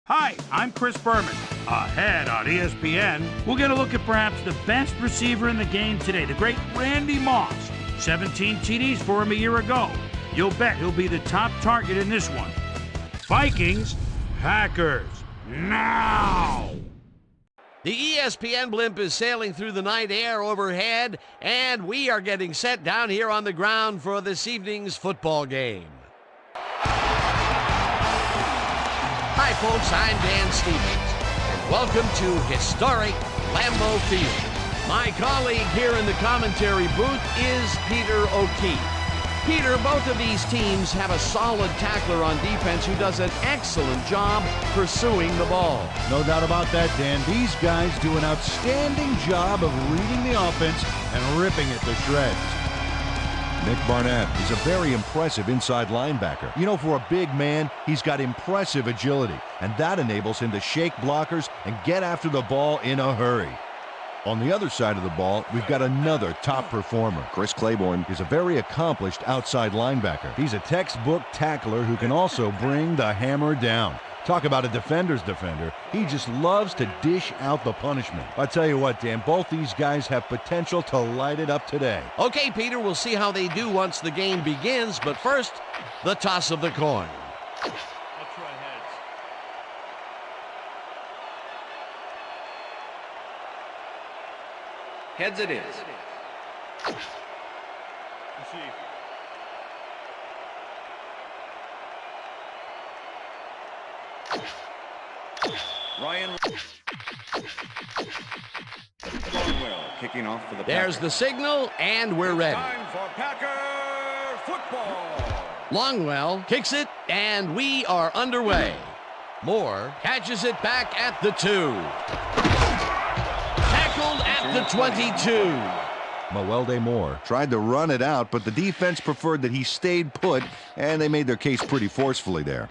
Hi, I'm Chris Berman. Ahead on ESPN, we'll get a look at perhaps the best receiver in the game today, the great Randy Moss. 17 TDs for him a year ago. You'll bet he'll be the top target in this one. Vikings, Packers, now! The ESPN blimp is sailing through the night air overhead, and we are getting set down here on the ground for this evening's football game. Hi, folks. I'm Dan Stevens, and welcome to historic Lambeau Field. My colleague here in the commentary booth is Peter O'Keefe. Peter, both of these teams have a solid tackler on defense who does an excellent job pursuing the ball. No doubt about that, Dan. These guys do an outstanding job of reading the offense and ripping it to shreds. Nick Barnett is a very impressive inside linebacker. You know, for a big man, he's got impressive agility, and that enables him to shake blockers and get after the ball in a hurry. On the other side of the ball, we've got another top performer. Chris Claiborne He's a very accomplished outside linebacker. He's a textbook tackler who can also bring the hammer down. Talk about a defender's defender. He just loves to dish out the punishment. I tell you what, Dan, both these guys have potential to light it up today. Okay, Peter, we'll see how they do once the game begins, but first, the toss of the coin. Let's try heads. Heads it is. Receive. Ryan Longwell kicking off for the There's the signal, and we're ready. Time for Packer football. Longwell kicks it, and we are underway. Moore catches it back at the 2. Tackled at the 22. Mawelde Moore tried to run it out, but the defense preferred that he stayed put, and they made their case pretty forcefully there.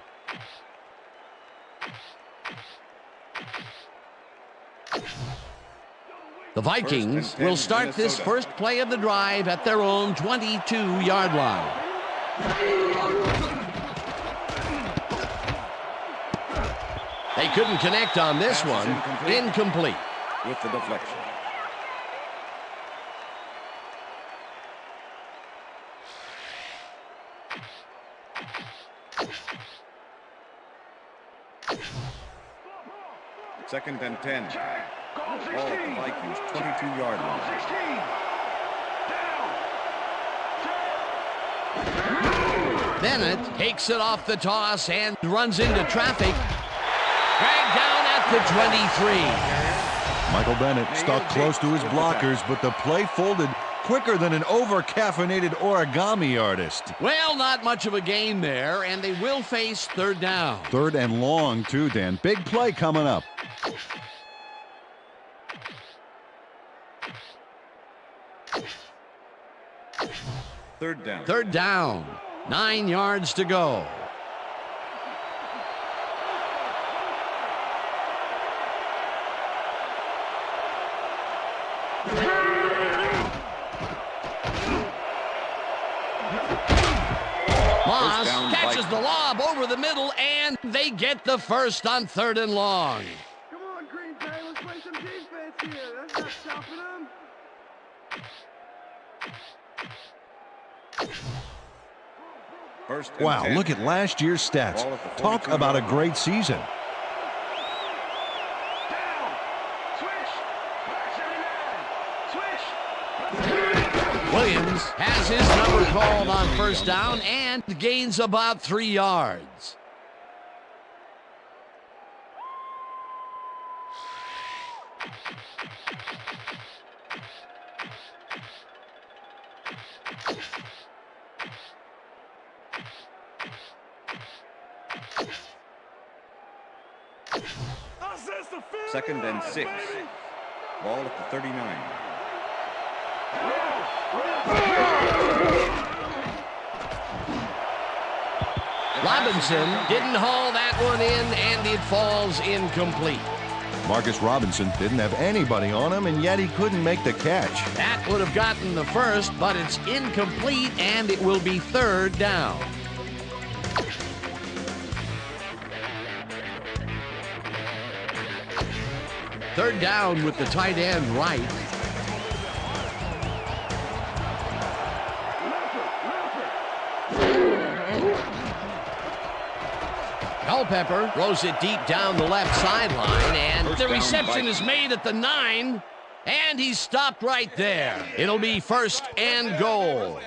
The Vikings will start this first play of the drive at their own 22-yard line. They couldn't connect on this one. Incomplete. With the deflection. Second and 10. Ball at the Vikings 22-yard line. Bennett takes it off the toss and runs into traffic. Dragged down at the 23. Michael Bennett stuck close to his blockers, but the play folded quicker than an over-caffeinated origami artist. Well, not much of a gain there, and they will face third down. Third and long, too, Dan. Big play coming up. Third down. Third down. 9 yards to go. Moss catches the lob over the middle, and they get the first on 3rd and long. Come on, Green Bay, let's play some defense here. That's not stopping them. First and Wow, 10. look at last year's stats. Ball at the Talk 42 about a yard great season. Down. Switch. Back 79. Switch. Williams has his number called on first down and gains about 3 yards. Second and 6. Ball at the 39. Robinson didn't haul that one in, and it falls incomplete. Marcus Robinson didn't have anybody on him, and yet he couldn't make the catch. That would have gotten the first, but it's incomplete, and it will be third down. Third down with the tight end right. Culpepper throws it deep down the left sideline, and the reception is made at the 9, and he's stopped right there. It'll be first and goal.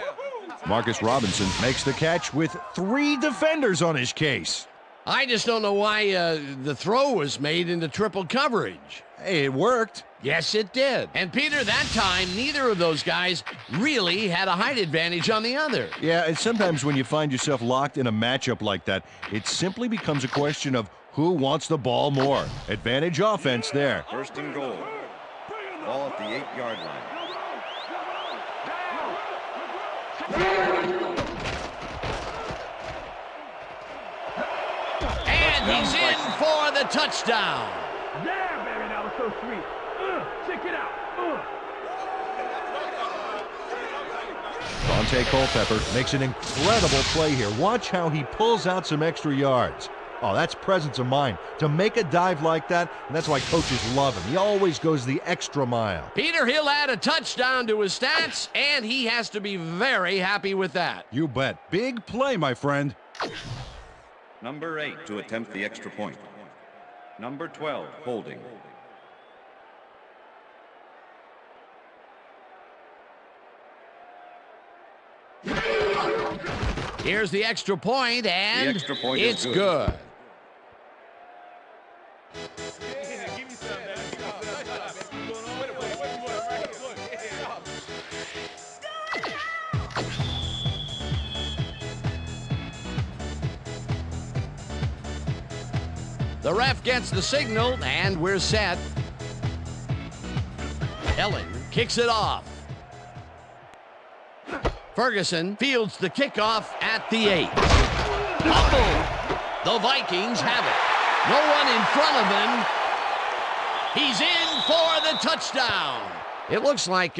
Marcus Robinson makes the catch with 3 defenders on his case. I just don't know why the throw was made into triple coverage. Hey, it worked. Yes, it did. And Peter, that time, neither of those guys really had a height advantage on the other. Yeah, and sometimes when you find yourself locked in a matchup like that, it simply becomes a question of who wants the ball more. Advantage offense there. First and goal. Ball at the 8-yard line. And he's in for the touchdown. Yeah, baby, that was so sweet. Check it out. Dante Culpepper makes an incredible play here. Watch how he pulls out some extra yards. Oh, that's presence of mind. To make a dive like that, and that's why coaches love him. He always goes the extra mile. Peter, he'll add a touchdown to his stats, and he has to be very happy with that. You bet. Big play, my friend. Number 8 to attempt the extra point. Number 12, holding. Here's the extra point, and it's good. The ref gets the signal, and we're set. Ellen kicks it off. Ferguson fields the kickoff at the 8. Fumble! The Vikings have it. No one in front of them. He's in for the touchdown. It looks like,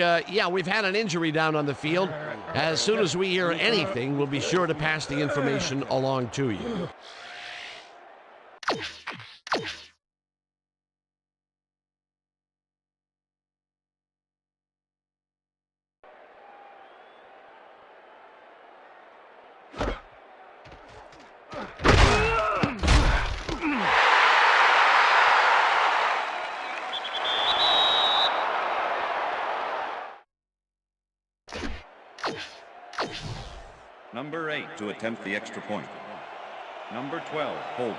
we've had an injury down on the field. As soon as we hear anything, we'll be sure to pass the information along to you. Number 8 to attempt the extra point. Number 12, holding.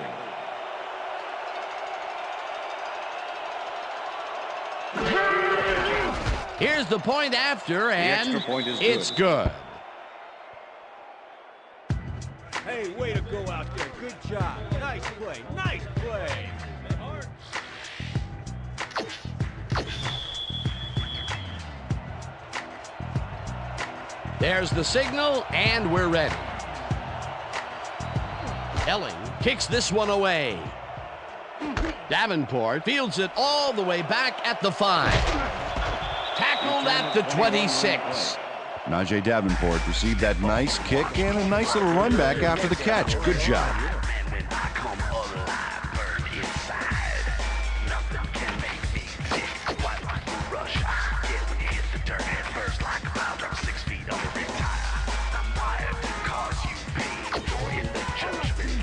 Here's the point after, and extra point is it's good. Hey, way to go out there. Good job. Nice play. Nice play. There's the signal, and we're ready. Elling kicks this one away. Davenport fields it all the way back at the 5. Tackled at the 26. Najee Davenport received that nice kick and a nice little run back after the catch. Good job.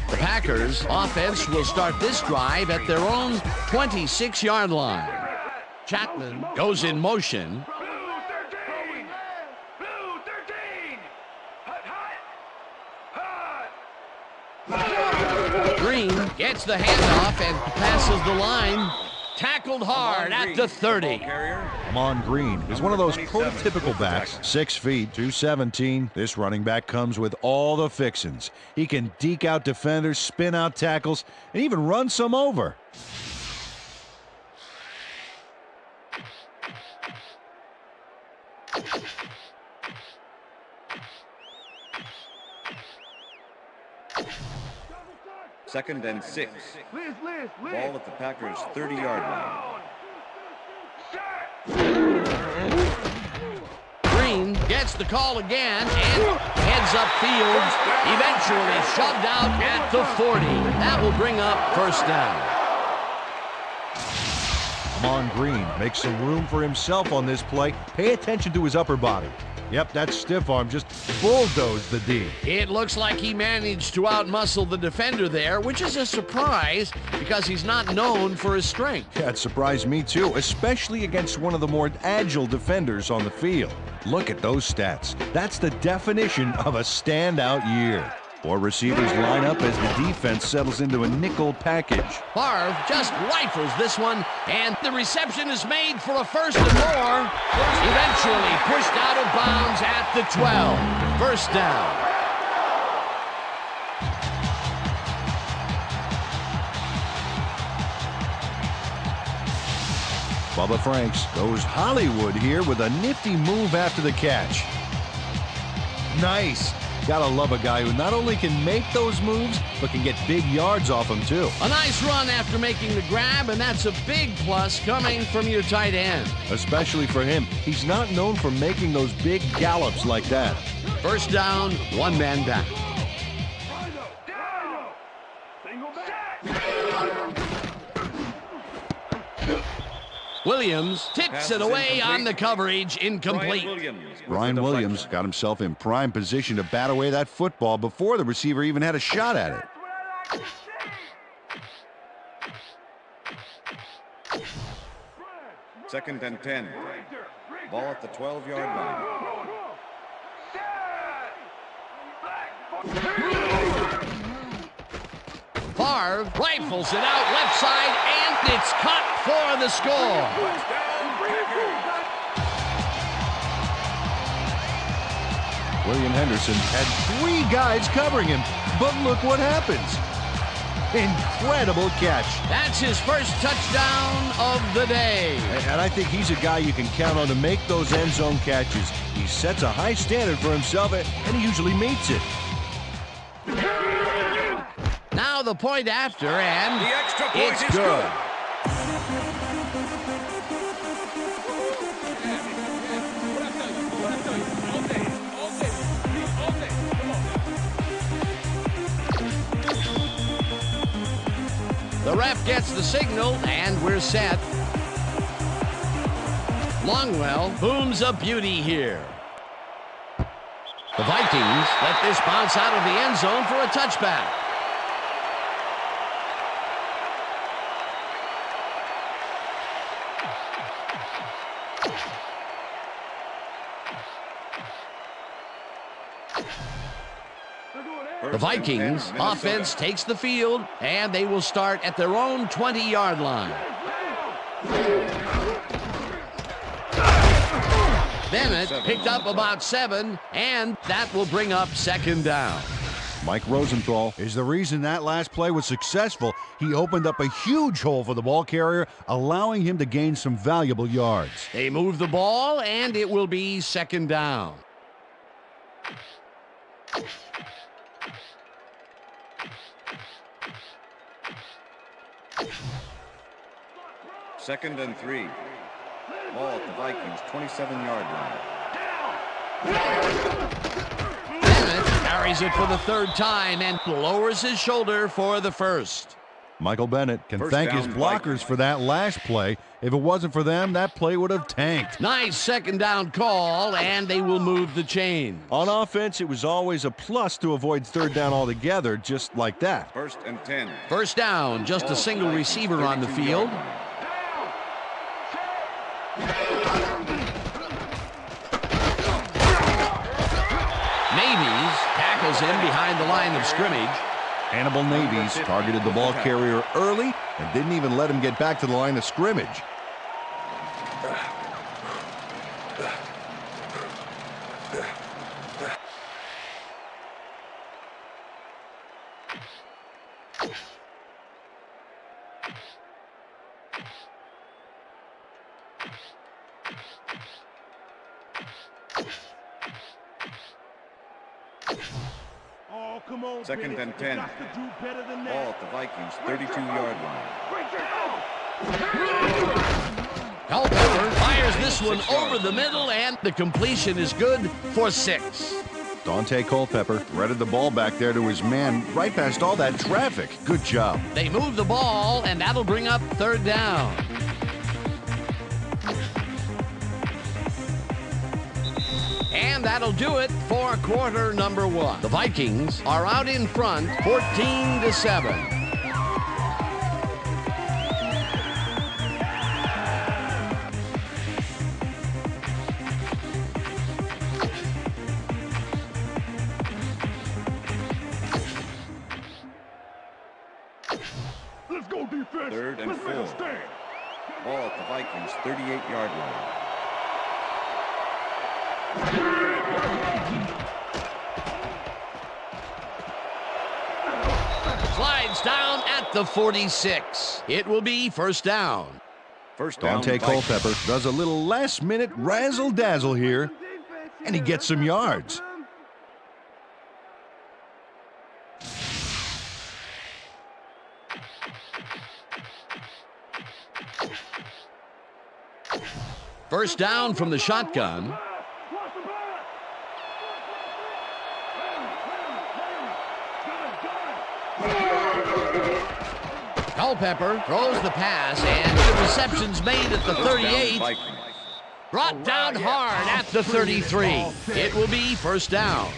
The Packers offense will start this drive at their own 26-yard line. Chapman goes in motion. Green gets the handoff and passes the line. Tackled hard at the 30. Amon Green is one of those prototypical backs. 6 feet, 217. This running back comes with all the fixins. He can deke out defenders, spin out tackles, and even run some over. Second and 6. Liz. Ball at the Packers' 30-yard line. Green gets the call again and heads upfield. Eventually shoved out at the 40. That will bring up first down. Mon Green makes some room for himself on this play. Pay attention to his upper body. Yep, that stiff arm just bulldozed the D. It looks like he managed to outmuscle the defender there, which is a surprise because he's not known for his strength. Yeah, it surprised me too, especially against one of the more agile defenders on the field. Look at those stats. That's the definition of a standout year. 4 receivers line up as the defense settles into a nickel package. Favre just rifles this one, and the reception is made for a first and more. Eventually pushed out of bounds at the 12. First down. Bubba Franks goes Hollywood here with a nifty move after the catch. Nice. Gotta love a guy who not only can make those moves, but can get big yards off them too. A nice run after making the grab, and that's a big plus coming from your tight end. Especially for him. He's not known for making those big gallops like that. First down, 1 man back. Williams tips it away on the coverage, incomplete. Brian Williams got himself in prime position to bat away that football before the receiver even had a shot at it. Second and 10. Ball at the 12-yard line. Favre rifles it out left side, and it's caught for the score. William Henderson had 3 guys covering him, but look what happens. Incredible catch. That's his first touchdown of the day. And I think he's a guy you can count on to make those end zone catches. He sets a high standard for himself, and he usually meets it. Now the point after, and The extra point it's is good. The ref gets the signal, and we're set. Longwell booms a beauty here. The Vikings let this bounce out of the end zone for a touchback. The Vikings offense takes the field, and they will start at their own 20-yard line. Bennett picked up about 7, and that will bring up second down. Mike Rosenthal is the reason that last play was successful. He opened up a huge hole for the ball carrier, allowing him to gain some valuable yards. They move the ball, and it will be second down. Second and 3. Ball at the Vikings 27-yard line. Bennett carries it for the 3rd time and lowers his shoulder for the first. Michael Bennett can First thank down, his blockers Vikings. for that last play. If it wasn't for them, that play would have tanked. Nice second down call, and they will move the chain. On offense, it was always a plus to avoid 3rd down altogether, just like that. First and 10. First down, just a single receiver on the 32-yard field. line. Navies tackles him behind the line of scrimmage. Hannibal Navies targeted the ball carrier early and didn't even let him get back to the line of scrimmage. Oh, come on, Second Bennett. and 10. You got to do better than Ball that. at the Vikings 32-yard line. Culpepper fires this one over the middle, and the completion is good for 6. Dante Culpepper threaded the ball back there to his man right past all that traffic. Good job. They move the ball, and that'll bring up 3rd down. And that'll do it for quarter number one. The Vikings are out in front, 14-7. Let's go defense. 3rd and 4. Ball at the Vikings 38-yard line. Slides down at the 46. It will be first down. First down. Dante Culpepper does a little last-minute razzle-dazzle here, and he gets some yards. First down from the shotgun. Culpepper throws the pass, and the reception's made at the 38. Brought down hard at the 33. It will be first down.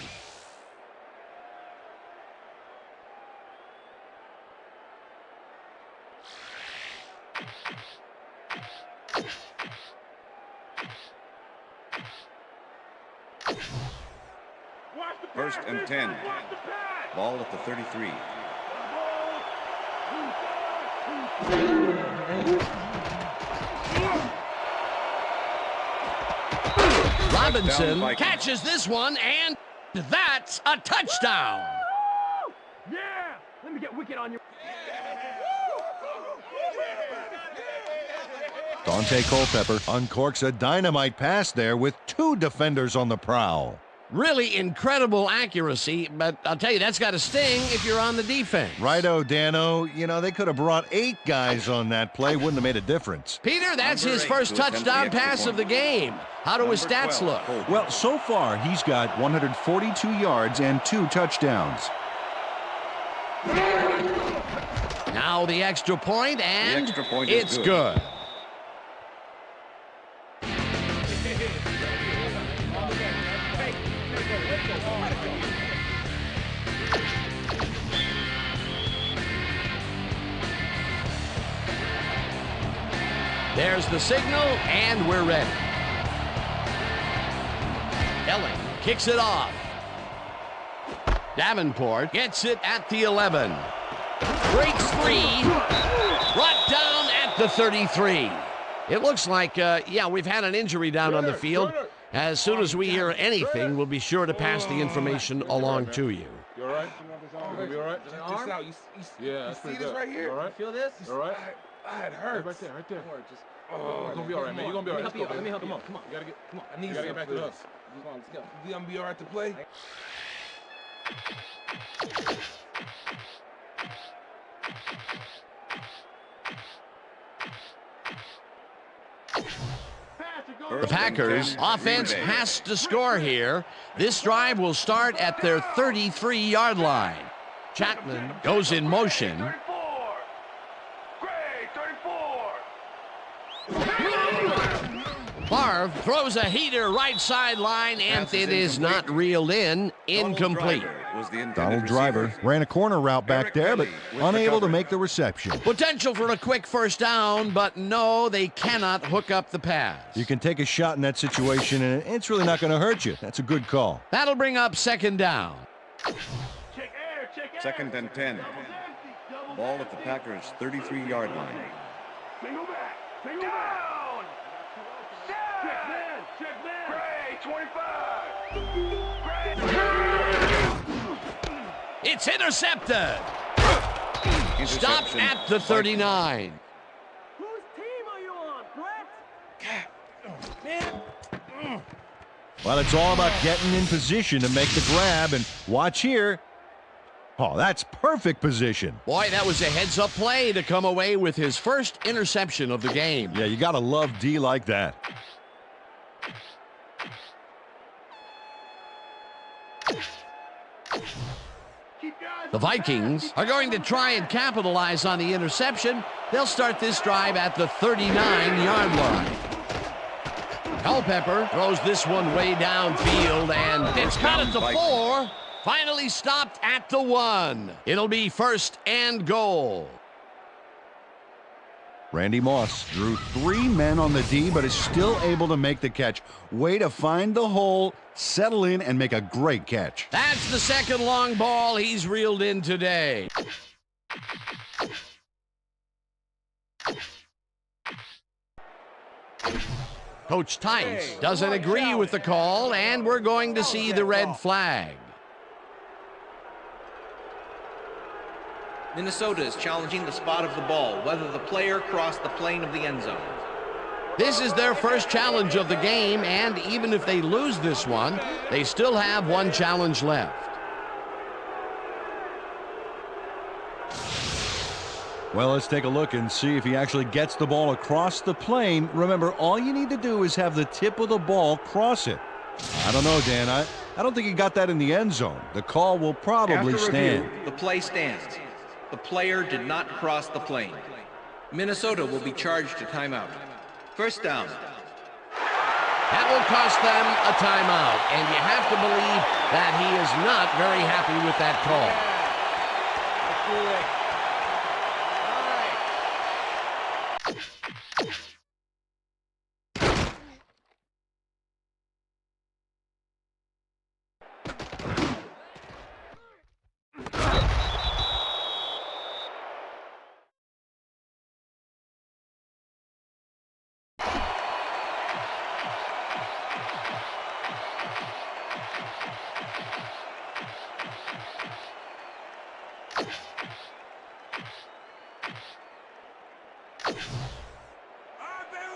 First and 10. Ball at the 33. Robinson catches this one, and that's a touchdown. Yeah! Let me get wicked on you. Dante Culpepper uncorks a dynamite pass there with 2 defenders on the prowl. Really incredible accuracy, but I'll tell you, that's got to sting if you're on the defense. Righto, Dano. You know, they could have brought 8 guys on that play. Wouldn't have made a difference. Peter, that's his first touchdown pass of the game. How do his stats look? Well, so far, he's got 142 yards and 2 touchdowns. Now the extra point, and The extra point is it's good. good. There's the signal, and we're ready. Elling kicks it off. Davenport gets it at the 11. Breaks free. Brought down at the 33. It looks like, we've had an injury down on the field. As soon as we hear anything, we'll be sure to pass the information along to you. You all right? You gonna be all right? Check this out. Yeah, that's pretty good. See this right here? All right? Feel this? All right? It hurts. Right there, right there. You're gonna be all right, man. You're gonna be all right. Let me help you. Come on. You gotta get. Come on. I need you. Gotta get back to us. Come on, let's go. You gonna be all right to play? The Packers offense has to score here. This drive will start at their 33-yard line. Chapman goes in motion. 34. Great, 34. Favre throws a heater right sideline, and it is not reeled in. Incomplete. Donald Driver ran a corner route back there, but unable to make the reception. Potential for a quick first down, but no, they cannot hook up the pass. You can take a shot in that situation, and it's really not going to hurt you. That's a good call. That'll bring up second down. Second and 10. Ball at the Packers' 33-yard line. Single back. Single down. Check man. Check man. Great, 25. It's intercepted. Stopped at the 39. Whose team are you on, Brett? Man. Well, it's all about getting in position to make the grab, and watch here. Oh, that's perfect position. Boy, that was a heads-up play to come away with his first interception of the game. Yeah, you got to love D like that. The Vikings are going to try and capitalize on the interception. They'll start this drive at the 39-yard line. Culpepper throws this one way downfield, and it's caught at the 4. Finally stopped at the 1. It'll be 1st and goal. Randy Moss drew 3 men on the D, but is still able to make the catch. Way to find the hole, settle in, and make a great catch. That's the second long ball he's reeled in today. Coach Tice doesn't agree with the call, and we're going to see the red flag. Minnesota is challenging the spot of the ball, whether the player crossed the plane of the end zone. This is their first challenge of the game, and even if they lose this one, they still have one challenge left. Well, let's take a look and see if he actually gets the ball across the plane. Remember, all you need to do is have the tip of the ball cross it. I don't know, Dan. I don't think he got that in the end zone. The call will probably stand. The play stands. The player did not cross the plane. Minnesota will be charged a timeout. 1st down. That will cost them a timeout, and you have to believe that he is not very happy with that call.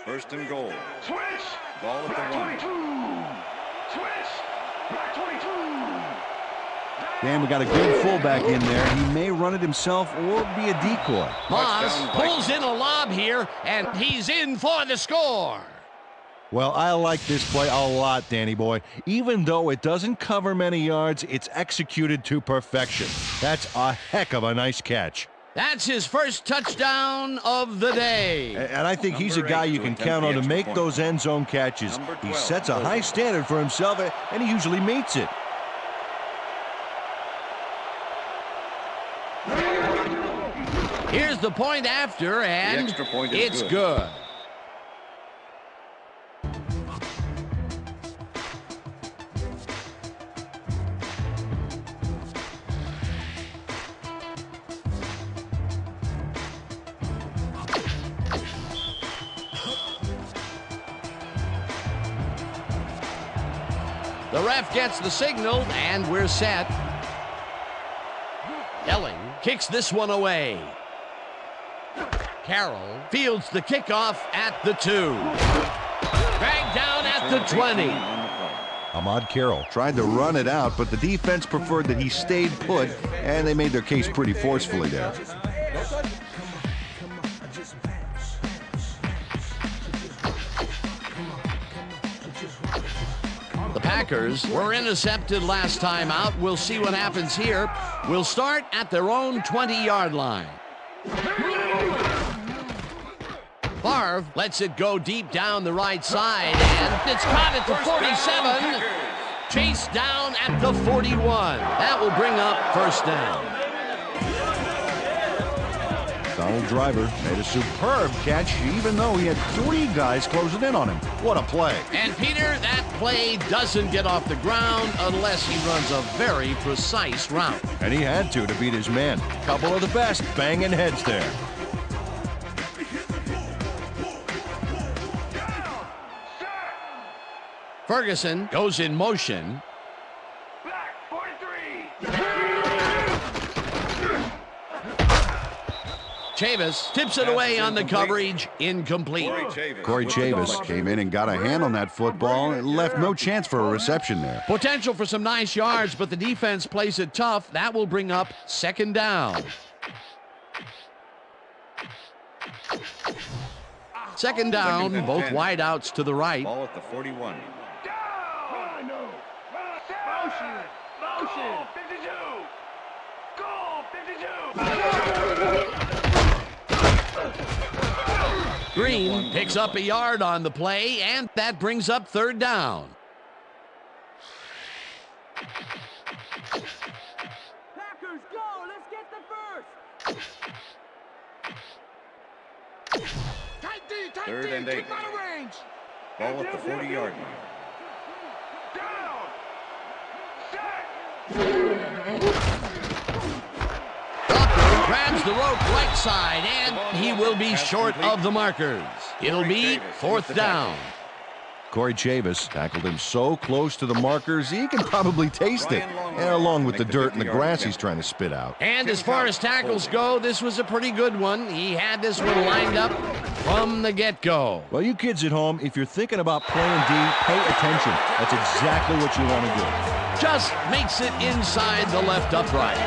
First and goal. Switch. Ball at the 1. 22. Switch. Back 22. Dan, we got a good fullback in there. He may run it himself or be a decoy. Moss pulls in a lob here, and he's in for the score. Well, I like this play a lot, Danny boy. Even though it doesn't cover many yards, it's executed to perfection. That's a heck of a nice catch. That's his first touchdown of the day. And I think he's a guy you can count on to make those end zone catches. He sets a high standard for himself, and he usually meets it. Here's the point after, and extra point is it's good. The ref gets the signal, and we're set. Elling kicks this one away. Carroll fields the kickoff at the 2. Dragged down at the 20. Ahmad Carroll Tried to run it out, but the defense preferred that he stayed put, and they made their case pretty forcefully there. The Packers were intercepted last time out. We'll see what happens here. We'll start at their own 20-yard line. Favre lets it go deep down the right side, and it's caught at the 47. Chased down at the 41. That will bring up 1st down. Donald Driver made a superb catch, even though he had 3 guys closing in on him. What a play. And Peter, that play doesn't get off the ground unless he runs a very precise route. And he had to beat his man. Couple of the best banging heads there. Ferguson goes in motion. Back 43. Chavis tips it away on the coverage. Incomplete. Corey Chavis came in and got a hand on that football and left no chance for a reception there. Potential for some nice yards, but the defense plays it tough. That will bring up 2nd down. 2nd down, both wideouts to the right. Ball at the 41. Motion. 52. Goal 52. Green picks up a yard on the play, and that brings up third down. Packers, go! Let's get the first! Third and 8. Ball at the 40-yard line. Down! Upper grabs the rope right side, and he will be short of the markers. It'll be fourth down. Corey Chavis tackled him so close to the markers, he can probably taste it, along with the dirt and the grass he's trying to spit out. And as far as tackles go, this was a pretty good one. He had this one lined up from the get-go. Well, you kids at home, if you're thinking about playing D, pay attention. That's exactly what you want to do. Just makes it inside the left upright.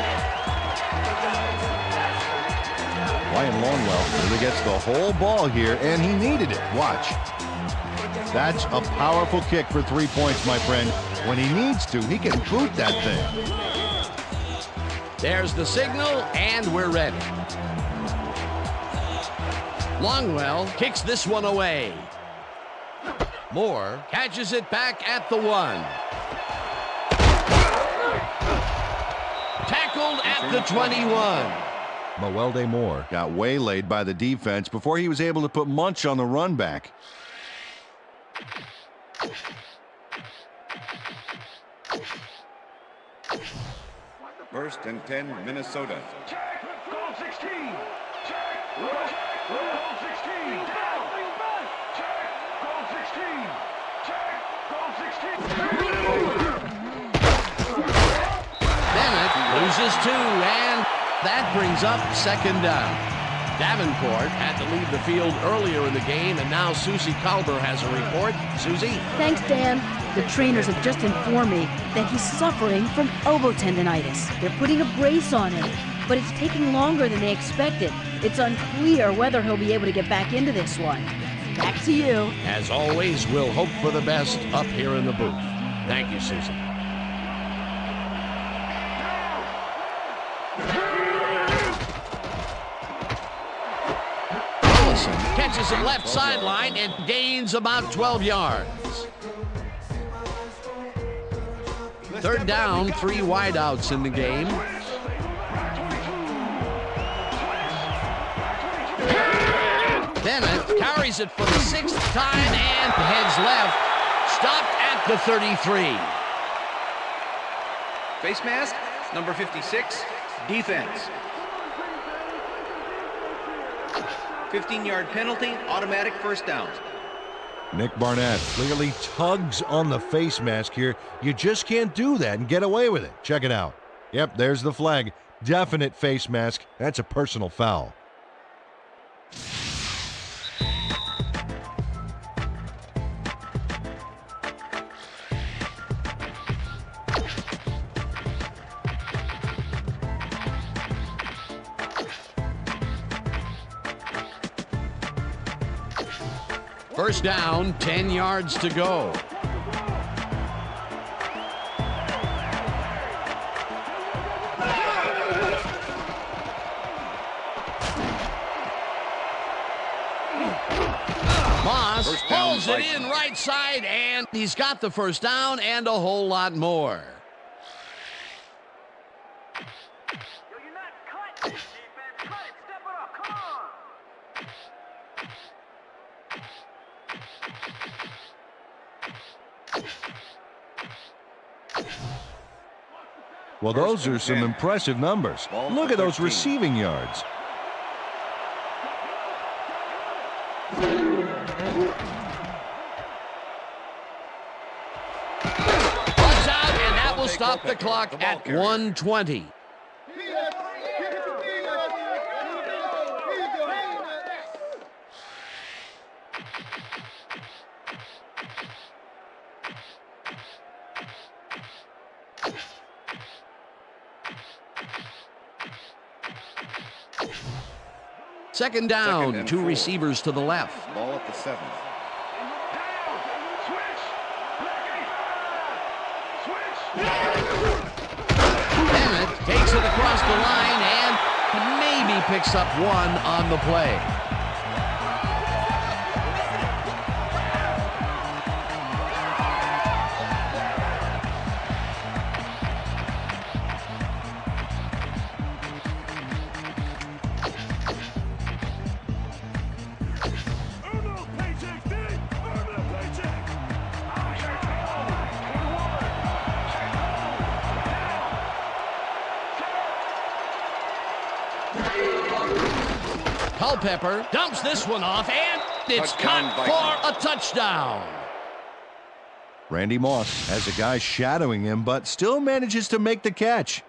Ryan Longwell really gets the whole ball here, and he needed it. Watch. That's a powerful kick for 3 points, my friend. When he needs to, he can boot that thing. There's the signal, and we're ready. Longwell kicks this one away. Moore catches it back at the 1. Tackled at the 21. Mawelde Moore got waylaid by the defense before he was able to put Munch on the run back. First and 10, Minnesota. Check! Goal 16! Check! Goal 16! Down! Check! Goal 16! Check! Goal 16! Bennett loses 2, and that brings up second down. Davenport had to leave the field earlier in the game, and now Susie Kalber has a report. Susie? Thanks, Dan. The trainers have just informed me that he's suffering from elbow tendonitis. They're putting a brace on him, but it's taking longer than they expected. It's unclear whether he'll be able to get back into this one. Back to you. As always, we'll hope for the best up here in the booth. Thank you, Susie. Ellison catches it left sideline and gains about 12 yards. Third down, 3 wideouts in the game. Bennett carries it for the 6th time and heads left. Stopped at the 33. Face mask, number 56, defense. 15-yard penalty, automatic first down. Nick Barnett clearly tugs on the face mask here. You just can't do that and get away with it. Check it out. Yep, there's the flag. Definite face mask. That's a personal foul. First down, 10 yards to go. Moss pulls it in right side, and he's got the first down and a whole lot more. You're not cut, defense. Cut it. Step it up. Come on. Well, those are some impressive numbers. Look at those receiving yards. Runs out, and that will stop the clock at 1:20. Second down, 2 receivers to the left. Ball at the 7. Bennett takes it across the line and maybe picks up 1 on the play. Culpepper dumps this one off, and it's caught for a touchdown. Randy Moss has a guy shadowing him, but still manages to make the catch.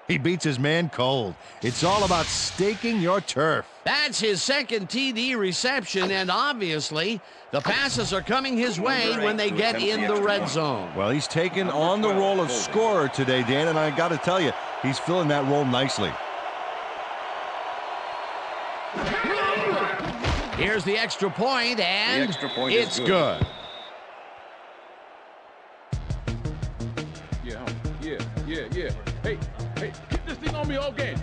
He beats his man cold. It's all about staking your turf. That's his second TD reception, and obviously the passes are coming his way when they get in the red zone. Well, he's taken on the role of scorer today, Dan, and I got to tell you, he's filling that role nicely. Here's the extra point, and it's good. Yeah. Hey, get this thing on me all game.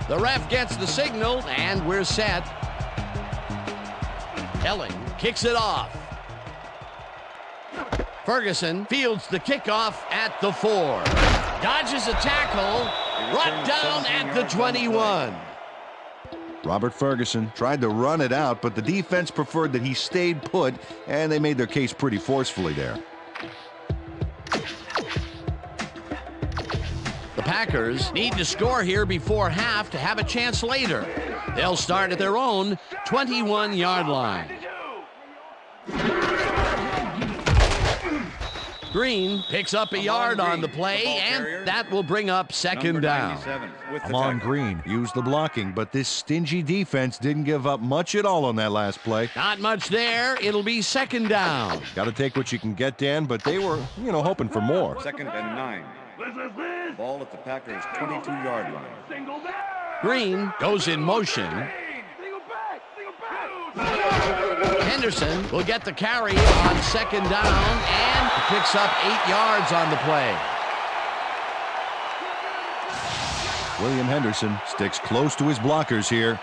The ref gets the signal, and we're set. Elling kicks it off. Ferguson fields the kickoff at the 4. Dodges a tackle, brought down at the 21. Robert Ferguson tried to run it out, but the defense preferred that he stayed put, and they made their case pretty forcefully there. The Packers need to score here before half to have a chance later. They'll start at their own 21-yard line. Green picks up a yard on the play, and that will bring up second down. Amon Green used the blocking, but this stingy defense didn't give up much at all on that last play. Not much there. It'll be second down. Got to take what you can get, Dan, but they were, hoping for more. 2nd and 9. Ball at the Packers' 22-yard line. Green goes in motion. Henderson will get the carry on second down and picks up 8 yards on the play. William Henderson sticks close to his blockers here,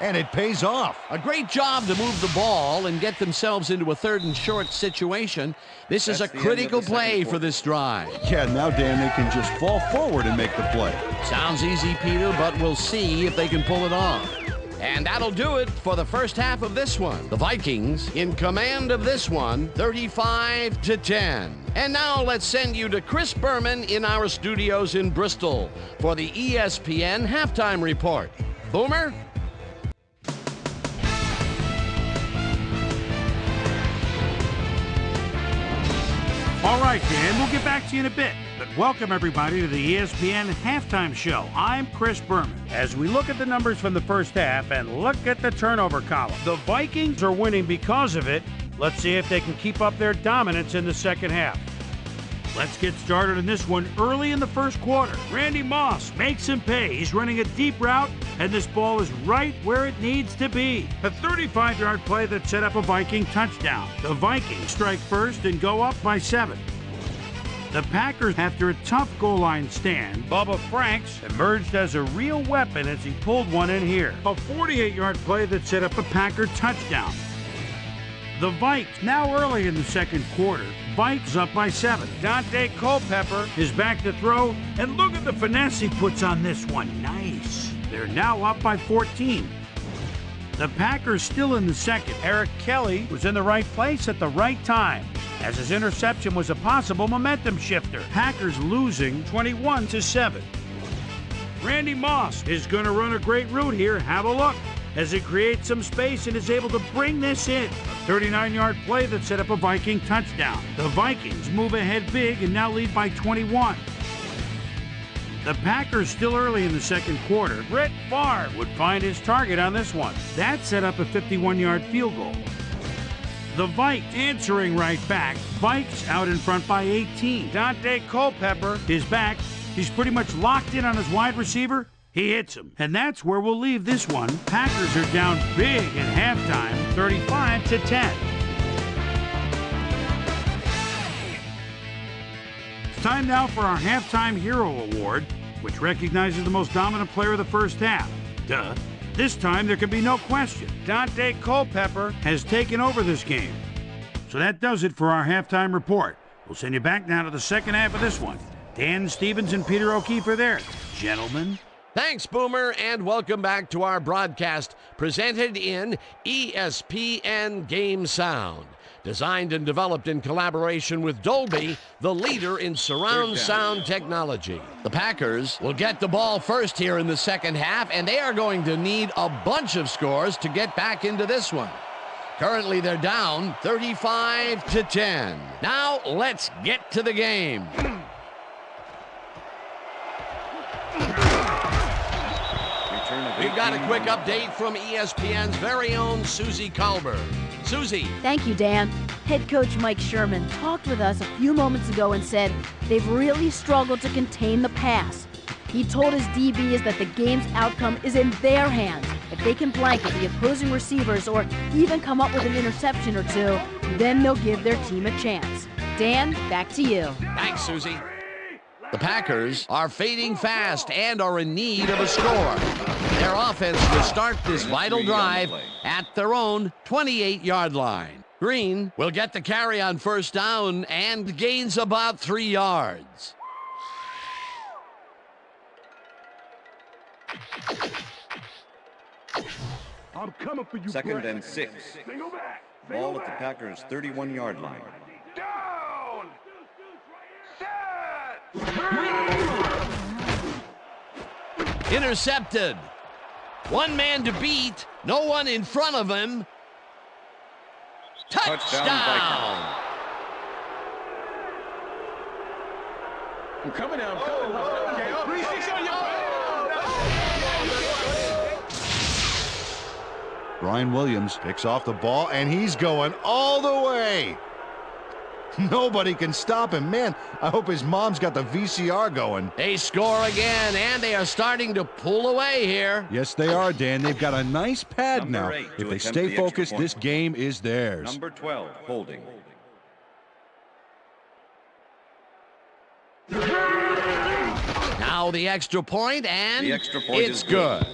and it pays off. A great job to move the ball and get themselves into a 3rd and short situation. This is a critical play for this drive. Yeah, now, Dan, they can just fall forward and make the play. Sounds easy, Peter, but we'll see if they can pull it off. And that'll do it for the first half of this one. The Vikings in command of this one, 35-10. And now let's send you to Chris Berman in our studios in Bristol for the ESPN Halftime Report. Boomer? All right, Dan, we'll get back to you in a bit. But welcome, everybody, to the ESPN Halftime Show. I'm Chris Berman. As we look at the numbers from the first half and look at the turnover column, the Vikings are winning because of it. Let's see if they can keep up their dominance in the second half. Let's get started in this one early in the first quarter. Randy Moss makes him pay. He's running a deep route, and this ball is right where it needs to be. A 35-yard play that set up a Viking touchdown. The Vikings strike first and go up by 7. The Packers, after a tough goal line stand, Bubba Franks emerged as a real weapon as he pulled one in here. A 48-yard play that set up a Packer touchdown. The Vikes, now early in the second quarter, Vikes up by 7. Dante Culpepper is back to throw, and look at the finesse he puts on this one. Nice. They're now up by 14. The Packers still in the second. Eric Kelly was in the right place at the right time, as his interception was a possible momentum shifter. Packers losing 21-7. Randy Moss is going to run a great route here. Have a look as he creates some space and is able to bring this in. A 39-yard play that set up a Viking touchdown. The Vikings move ahead big and now lead by 21. The Packers still early in the second quarter. Brett Favre would find his target on this one. That set up a 51-yard field goal. The Vikes answering right back. Vikes out in front by 18. Dante Culpepper is back. He's pretty much locked in on his wide receiver. He hits him. And that's where we'll leave this one. Packers are down big at halftime, 35-10. It's time now for our Halftime Hero Award, which recognizes the most dominant player of the first half. Duh. This time, there can be no question. Dante Culpepper has taken over this game. So that does it for our halftime report. We'll send you back now to the second half of this one. Dan Stevens and Peter O'Keefe are there. Gentlemen. Thanks, Boomer, and welcome back to our broadcast presented in ESPN Game Sound. Designed and developed in collaboration with Dolby, the leader in surround sound technology. The Packers will get the ball first here in the second half, and they are going to need a bunch of scores to get back into this one. Currently, they're down 35-10. Now, let's get to the game. We've got a quick update from ESPN's very own Susie Kalber. Susie. Thank you, Dan. Head coach Mike Sherman talked with us a few moments ago and said they've really struggled to contain the pass. He told his DBs that the game's outcome is in their hands. If they can blanket the opposing receivers or even come up with an interception or two, then they'll give their team a chance. Dan, back to you. Thanks, Susie. The Packers are fading fast and are in need of a score. Their offense will start this vital drive at their own 28-yard line. Green will get the carry on first down and gains about 3 yards. I'm coming for you. Second and 6. Ball at the Packers' 31-yard line. Down! Set! Intercepted. One man to beat. No one in front of him. Touchdown! I'm coming now. I'm coming. Okay, 3-6 on your Brian Williams picks off the ball, and he's going all the way. Nobody can stop him. Man, I hope his mom's got the VCR going. They score again, and they are starting to pull away here. Yes, they are, Dan. They've got a nice pad now. If they stay focused, this game is theirs. Number 12, holding. Now the extra point, and it's good.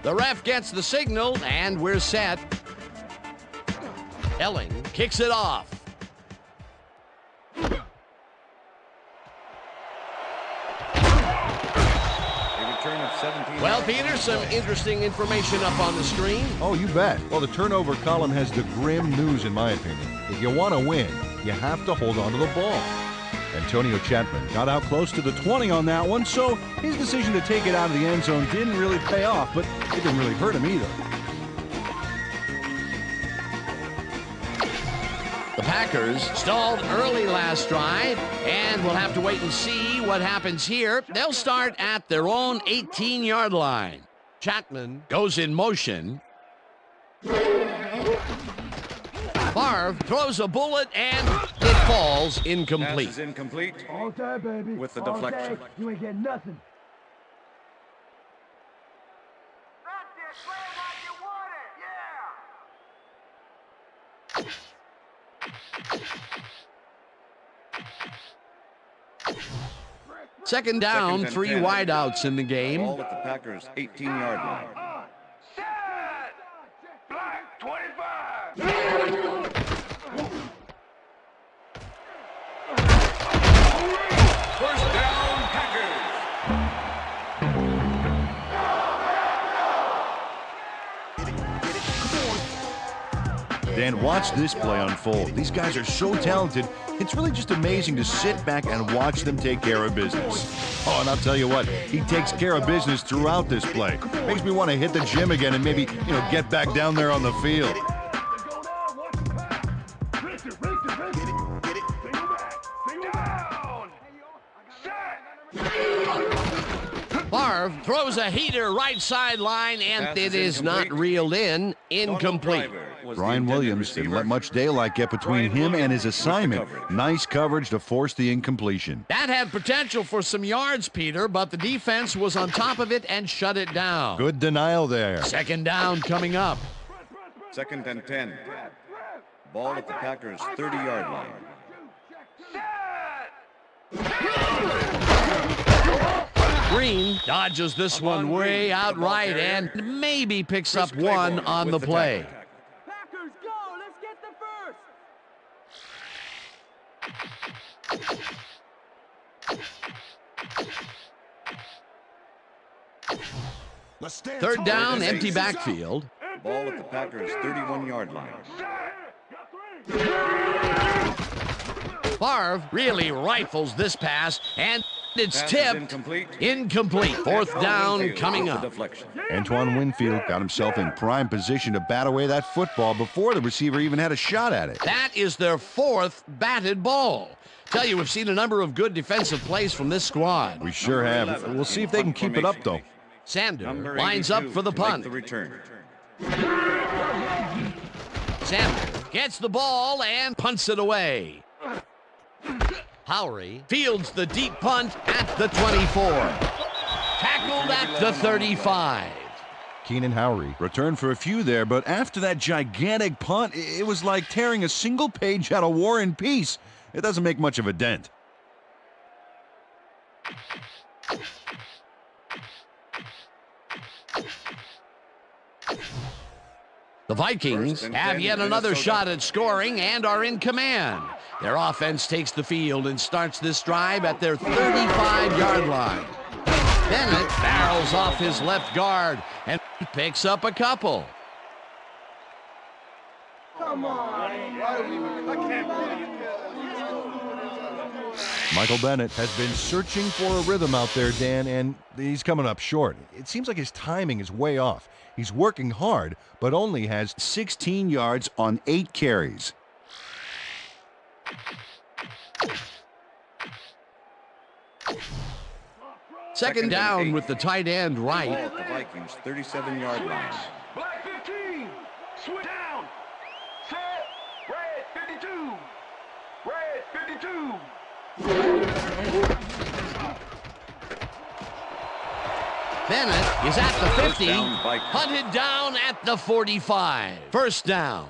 The ref gets the signal, and we're set. Elling kicks it off. Well, Peter, some interesting information up on the screen. Oh, you bet. Well, the turnover column has the grim news, in my opinion. If you want to win, you have to hold on to the ball. Antonio Chapman got out close to the 20 on that one, so his decision to take it out of the end zone didn't really pay off, but it didn't really hurt him either. The Packers stalled early last drive, and we'll have to wait and see what happens here. They'll start at their own 18-yard line. Chapman goes in motion. Favre throws a bullet, and it falls incomplete. Pass is incomplete. All time, baby. With the All deflection. day. You ain't getting nothing. Second down, 3 wideouts in the game. Ball at the Packers' 18-yard line. Set! Black 25! First down, Packers. Dan, watch this play unfold. These guys are so talented, it's really just amazing to sit back and watch them take care of business. Oh, and I'll tell you what, he takes care of business throughout this play. Makes me want to hit the gym again and maybe, get back down there on the field. Favre throws a heater right sideline, and it is not reeled in. Incomplete. Brian Williams didn't let much daylight get between him and his assignment. Nice coverage to force the incompletion. That had potential for some yards, Peter, but the defense was on top of it and shut it down. Good denial there. Second down coming up. Second and 10. Ball at the Packers' 30-yard line. Green dodges this one way out right and maybe picks up one on the play. Packers, go! Let's get the Third down, empty backfield. Ball at the Packers' 31-yard line. Favre really rifles this pass, and it's Pass is tipped. incomplete. Incomplete. Fourth down Winfield coming with the up. deflection. Antoine Winfield got himself in prime position to bat away that football before the receiver even had a shot at it. That is their fourth batted ball. Tell you, we've seen a number of good defensive plays from this squad. We sure have. We'll see if they can keep it up, though. Sander Number lines up 82 for the to make punt. the return. Sander gets the ball and punts it away. Howery fields the deep punt at the 24. Tackled at the 35. Keenan Howery returned for a few there, but after that gigantic punt, it was like tearing a single page out of War and Peace. It doesn't make much of a dent. The Vikings have yet another shot at scoring and are in command. Their offense takes the field and starts this drive at their 35-yard line. Bennett barrels off his left guard and picks up a couple. Come on. I can't believe it. Michael Bennett has been searching for a rhythm out there, Dan, and he's coming up short. It seems like his timing is way off. He's working hard, but only has 16 yards on 8 carries. Second down with the tight end right. Ball at the Vikings' 37-yard line. Black 15. Switch down. Set. Red 52. Red 52. Bennett is at the 50, down, Vikings. hunted down at the 45. First down.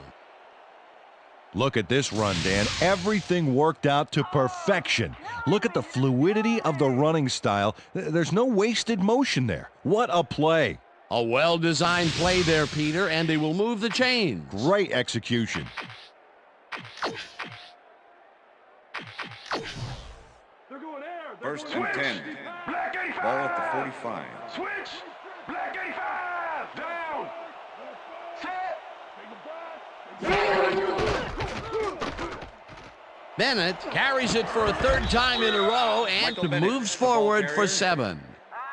Look at this run, Dan. Everything worked out to perfection. Look at the fluidity of the running style. There's no wasted motion there. What a play. A well-designed play there, Peter, and they will move the chains. Great execution. They're going air. First and 10. Black 85. Ball at the 45. Switch. Black 85. Down. Bennett carries it for a third time in a row and Michael Bennett, moves the ball forward carrier. for 7.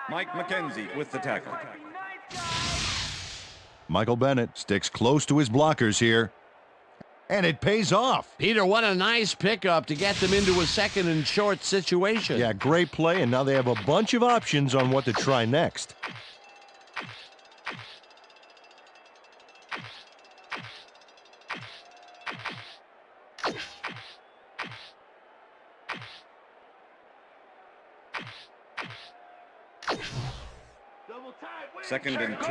Mike McKenzie with the tackle. Michael Bennett sticks close to his blockers here. And it pays off. Peter, what a nice pickup to get them into a second and short situation. Yeah, great play, and now they have a bunch of options on what to try next. Second and 2.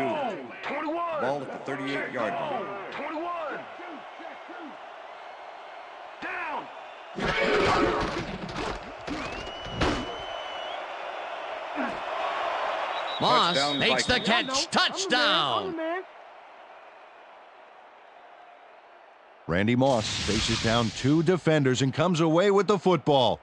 21. Ball at the 38-yard line. 21. Down. Moss Touchdown, makes the Vikings. catch. Touchdown. Randy Moss faces down 2 defenders and comes away with the football.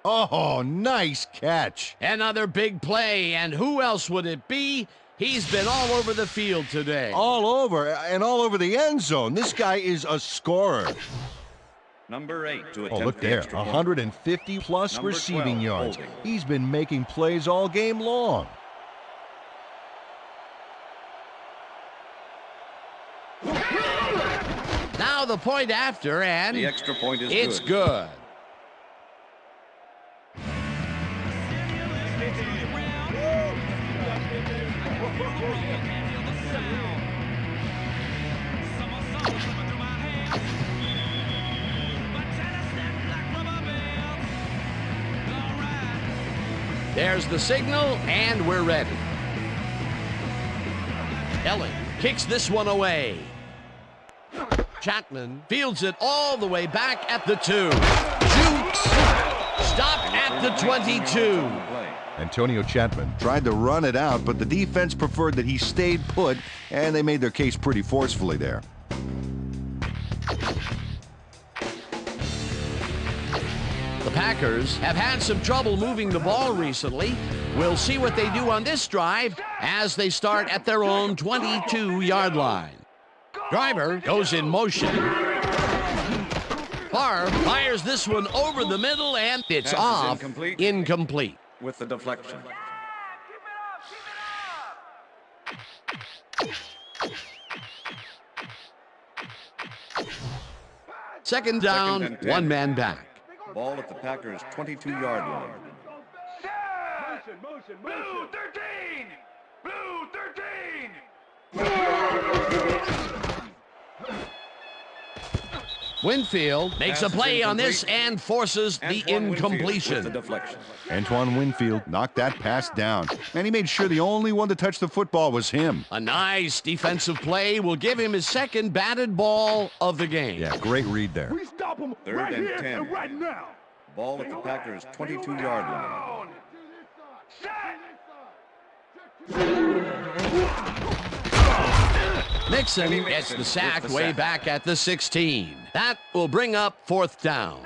Oh, nice catch. Another big play, and who else would it be? He's been all over the field today. All over, and all over the end zone. This guy is a scorer. Number 8 to Oh, attempt look the there, extra point. 150-plus Number receiving 12, yards. holding. He's been making plays all game long. Now the point after, and The extra point is it's good. good. There's the signal, and we're ready. Elling kicks this one away. Chapman fields it all the way back at the 2. Jukes. Stopped at the 22. Antonio Chapman tried to run it out, but the defense preferred that he stayed put, and they made their case pretty forcefully there. The The Packers have had some trouble moving the ball recently. We'll see what they do on this drive as they start at their own 22-yard line. Driver goes in motion. Favre fires this one over the middle, and it's off. Incomplete. With the deflection. Second down, one man back. Ball at the Packers' 22-yard line. Blue 13! Blue 13! Winfield makes a play on this and forces the incompletion. Antoine Winfield knocked that pass down, and he made sure the only one to touch the football was him. A nice defensive play will give him his second batted ball of the game. Yeah, great read there. We stop him Third and 10. and right now. Ball at the Packers' 22-yard line. Mixon gets the sack way back at the 16. That will bring up fourth down.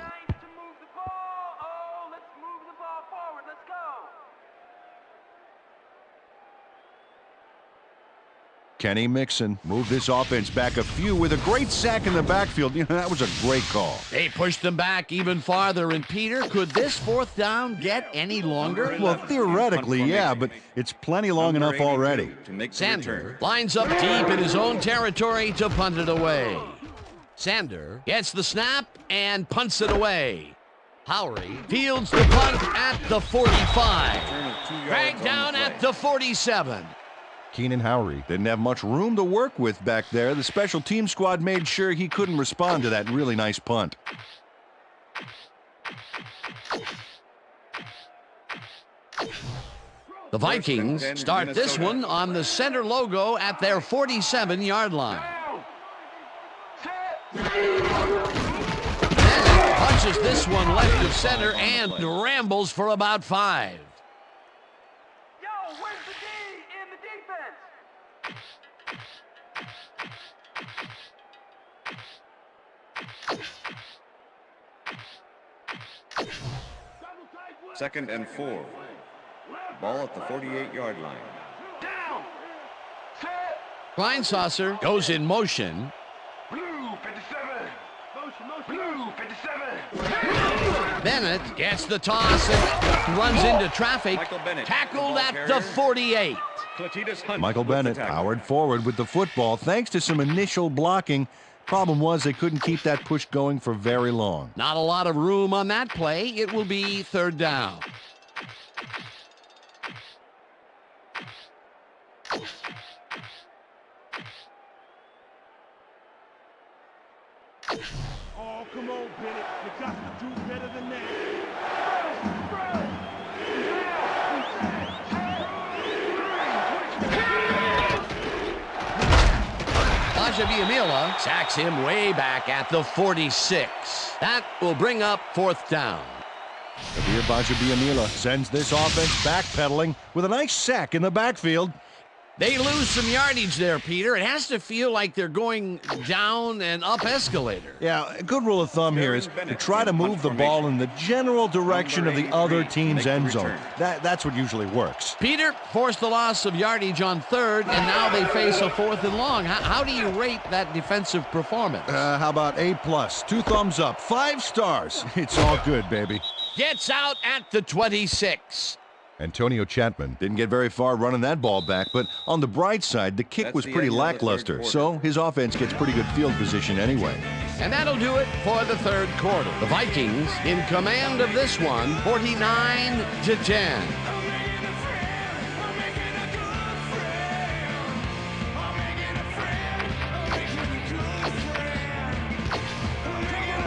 Kenny Mixon moved this offense back a few with a great sack in the backfield. You know, that was a great call. They pushed them back even farther. And Peter, could this fourth down get any longer? Well, theoretically, yeah, but it's plenty long enough already. Sander lines up deep in his own territory to punt it away. Sander gets the snap and punts it away. Howery fields the punt at the 45. Dragged down at the 47. Keenan Howery didn't have much room to work with back there. The special team squad made sure he couldn't respond to that really nice punt. The Vikings start this one on the center logo at their 47-yard line. Punches this one left of center and rambles for about 5. Second and 4. Ball at the 48-yard line. Kleinsasser goes in motion. Blue 57. Blue 57. Bennett gets the toss and runs into traffic. Tackled at the 48. Michael Bennett powered forward with the football thanks to some initial blocking. Problem was they couldn't keep that push going for very long. Not a lot of room on that play. It will be third down. Oh, come on, Bennett. You got to do better than that. Viamila sacks him way back at the 46. That will bring up fourth down. Kabir Viamila sends this offense backpedaling with a nice sack in the backfield. They lose some yardage there, Peter. It has to feel like they're going down an up escalator. Yeah, a good rule of thumb here is to try to move the ball in the general direction of the other team's end zone. That's what usually works. Peter forced the loss of yardage on third, and now they face a fourth and long. How do you rate that defensive performance? How about A+, 2 thumbs up, 5 stars. It's all good, baby. Gets out at the 26. Antonio Chapman didn't get very far running that ball back, but on the bright side, the kick was pretty lackluster, so his offense gets pretty good field position anyway. And that'll do it for the third quarter. The Vikings in command of this one, 49-10.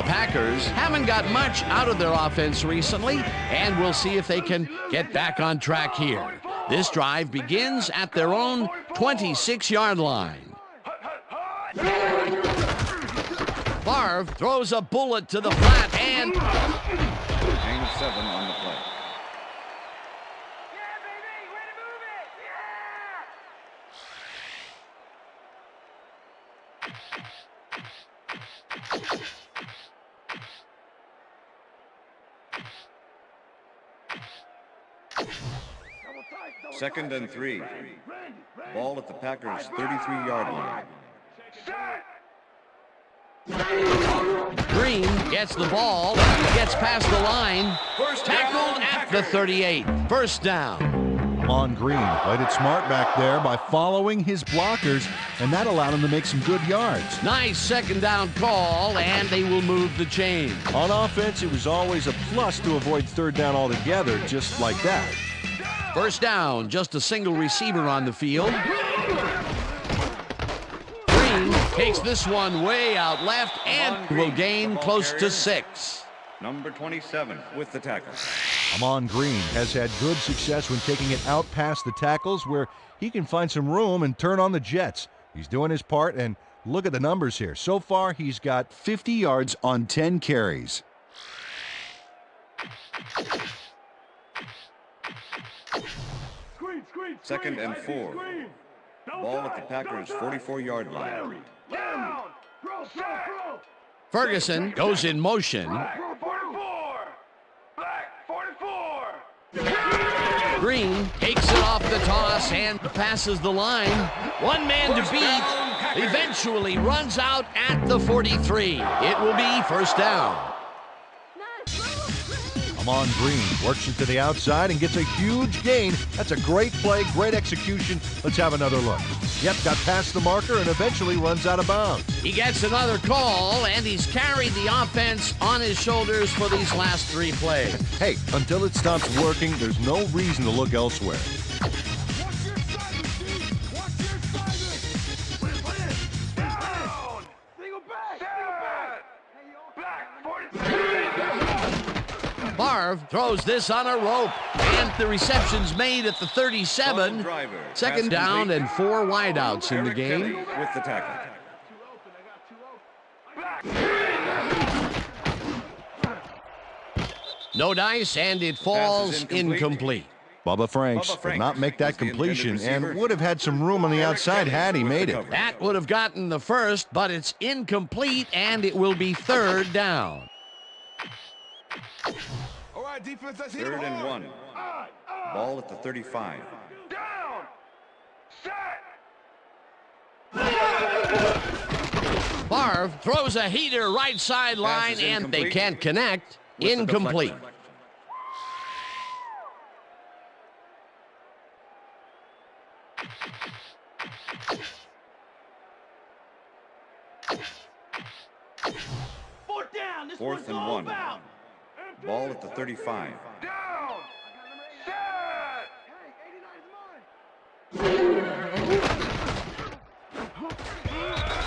Packers haven't got much out of their offense recently, and we'll see if they can get back on track here. This drive begins at their own 26-yard line. Favre throws a bullet to the flat and... Gain of 7 on the play. Second and 3. Ball at the Packers' 33-yard line. Green gets the ball, gets past the line, tackled at the 38. First down. On Green played it smart back there by following his blockers, and that allowed him to make some good yards. Nice second down call, and they will move the chain. On offense, it was always a plus to avoid third down altogether, just like that. First down, just a single receiver on the field. Green takes this one way out left and will gain close to 6. Number 27 with the tackle. Amon Green has had good success when taking it out past the tackles where he can find some room and turn on the jets. He's doing his part, and look at the numbers here. So far, he's got 50 yards on 10 carries. Second and 4. Ball at the Packers' 44-yard line. Ferguson goes in motion. Green takes it off the toss and passes the line. One man to beat. Eventually runs out at the 43. It will be first down. Amon Green works it to the outside and gets a huge gain. That's a great play, great execution. Let's have another look. Yep, got past the marker and eventually runs out of bounds. He gets another call, and he's carried the offense on his shoulders for these last 3 plays. Hey, until it stops working, there's no reason to look elsewhere. Marv throws this on a rope, and the reception's made at the 37. Second down and 4 wideouts in the game. With the tackle. No dice, and it falls incomplete. Bubba Franks did not make that completion and would have had some room on the outside had he made it. That would have gotten the first, but it's incomplete, and it will be third down. All right, defense, let's hit 3rd and 1. Ball at the 35. Down. Set. Marv throws a heater right sideline, and they can't connect. Incomplete. Fourth and 1. Ball at the 35. Down. Set.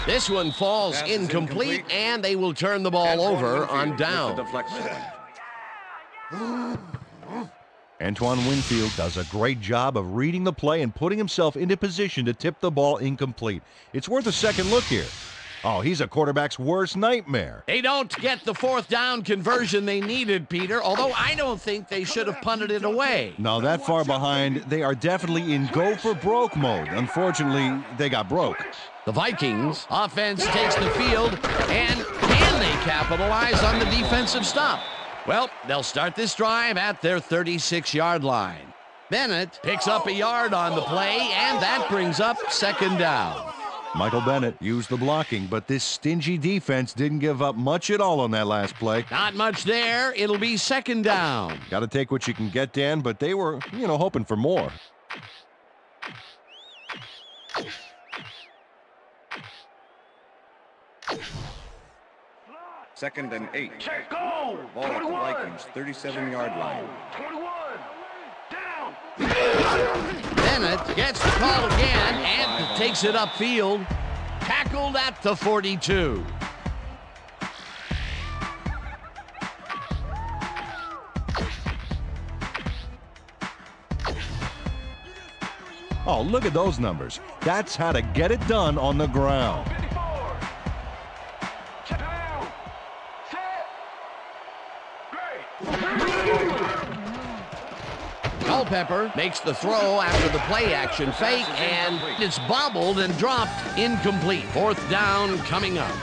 This one falls incomplete, and they will turn the ball over on down. Antoine Winfield does a great job of reading the play and putting himself into position to tip the ball incomplete. It's worth a second look here. Oh, he's a quarterback's worst nightmare. They don't get the 4th down conversion they needed, Peter, although I don't think they should have punted it away. No, that far behind, they are definitely in go-for-broke mode. Unfortunately, they got broke. The Vikings offense takes the field, and can they capitalize on the defensive stop? Well, they'll start this drive at their 36-yard line. Bennett picks up a yard on the play, and that brings up second down. Michael Bennett used the blocking, but this stingy defense didn't give up much at all on that last play. Not much there. It'll be second down. Got to take what you can get, Dan, but they were, hoping for more. Second and 8. Check go. Ball at the Vikings' 37-yard line. 21. Down. Bennett gets the call again and takes it upfield. Tackled at the 42. Oh, look at those numbers. That's how to get it done on the ground. 54. Down. Set. Great. Culpepper makes the throw after the play action fake, and it's bobbled and dropped incomplete. 4th down coming up.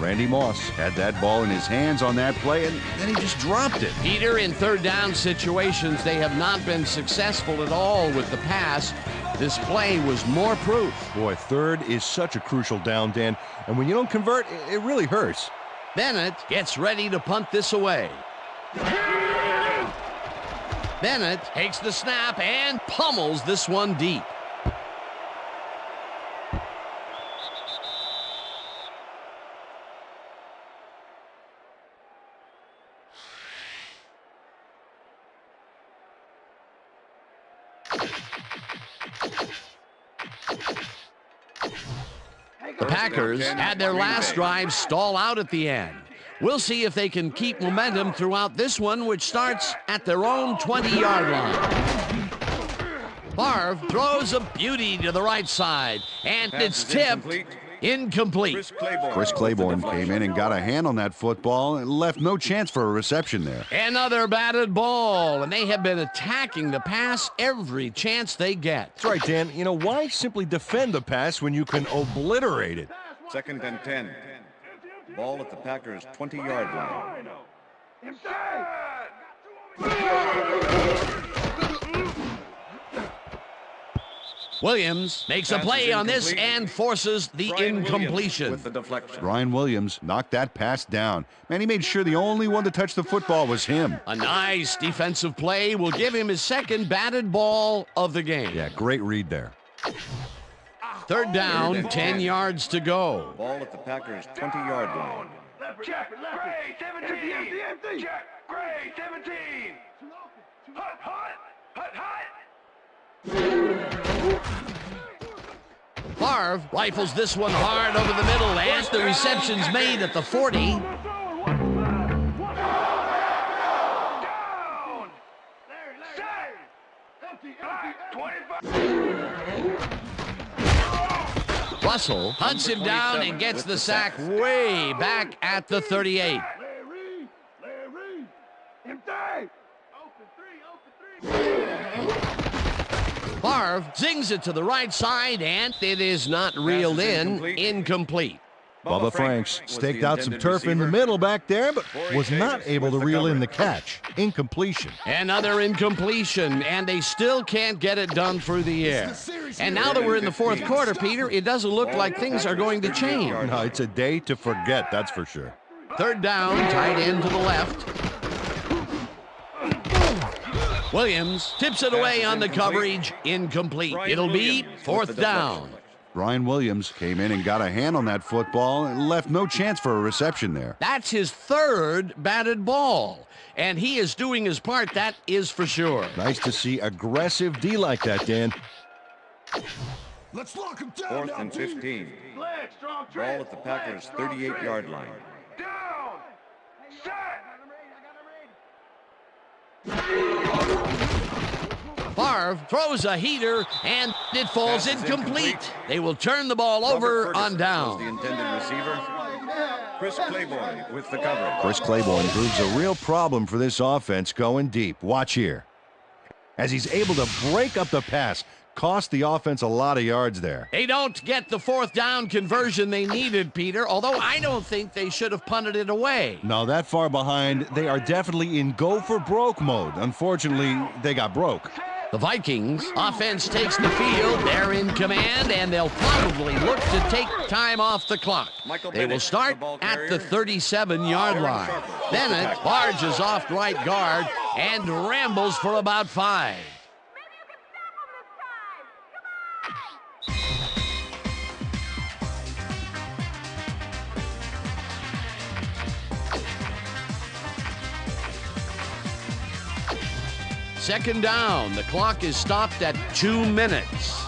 Randy Moss had that ball in his hands on that play, and then he just dropped it. Peter, in third down situations, they have not been successful at all with the pass. This play was more proof. Boy, third is such a crucial down, Dan, and when you don't convert, it really hurts. Bennett gets ready to punt this away. Bennett takes the snap and pummels this one deep. The Packers had their last drive stall out at the end. We'll see if they can keep momentum throughout this one, which starts at their own 20-yard line. Favre throws a beauty to the right side, and it's tipped incomplete. Chris Claiborne came in and got a hand on that football and left no chance for a reception there. Another batted ball, and they have been attacking the pass every chance they get. That's right, Dan. You know, why simply defend the pass when you can obliterate it? 2nd and 10. Ball at the Packers' 20-yard line. Williams makes a play on this and forces the incompletion. With the deflection. Brian Williams knocked that pass down. Man, he made sure the only one to touch the football was him. A nice defensive play will give him his second batted ball of the game. Yeah, great read there. Third down, 10 yards to go. Ball at the Packers' 20-yard line. Check, Gray, 17. Empty. Check, Gray, 17. Hut, hut, hut, hut. Favre rifles this one hard over the middle, and the reception's made at the 40. Down. Set. Empty, 25. Russell hunts him down and gets the sack way back at the 38. Larry, empty. Open three. Favre zings it to the right side, and it is not reeled in. Incomplete. Bubba Franks staked out some turf in the middle back there, but was not able to reel in the catch. Incompletion. Another incompletion, and they still can't get it done through the air. And now that we're in the fourth quarter, Peter, it doesn't look like things are going to change. No, it's a day to forget, that's for sure. Third down, tight end to the left. Williams tips it away on the coverage. Incomplete. It'll be fourth down. Brian Williams came in and got a hand on that football and left no chance for a reception there. That's his third batted ball, and he is doing his part, that is for sure. Nice to see aggressive D like that, Dan. Let's lock him down. 4th and 15. Ball at the Packers' 38-yard line. Down. Favre throws a heater, and it falls incomplete. They will turn the ball over on down. The intended receiver. Chris Claiborne with the coverage. Chris Claiborne proves a real problem for this offense going deep. Watch here. As he's able to break up the pass, cost the offense a lot of yards there. They don't get the fourth down conversion they needed, Peter, although I don't think they should have punted it away. No, that far behind, they are definitely in go-for-broke mode. Unfortunately, they got broke. The Vikings offense takes the field. They're in command, and they'll probably look to take time off the clock. They will start at the 37-yard line. Bennett barges off right guard and rambles for about 5. Second down. The clock is stopped at 2 minutes.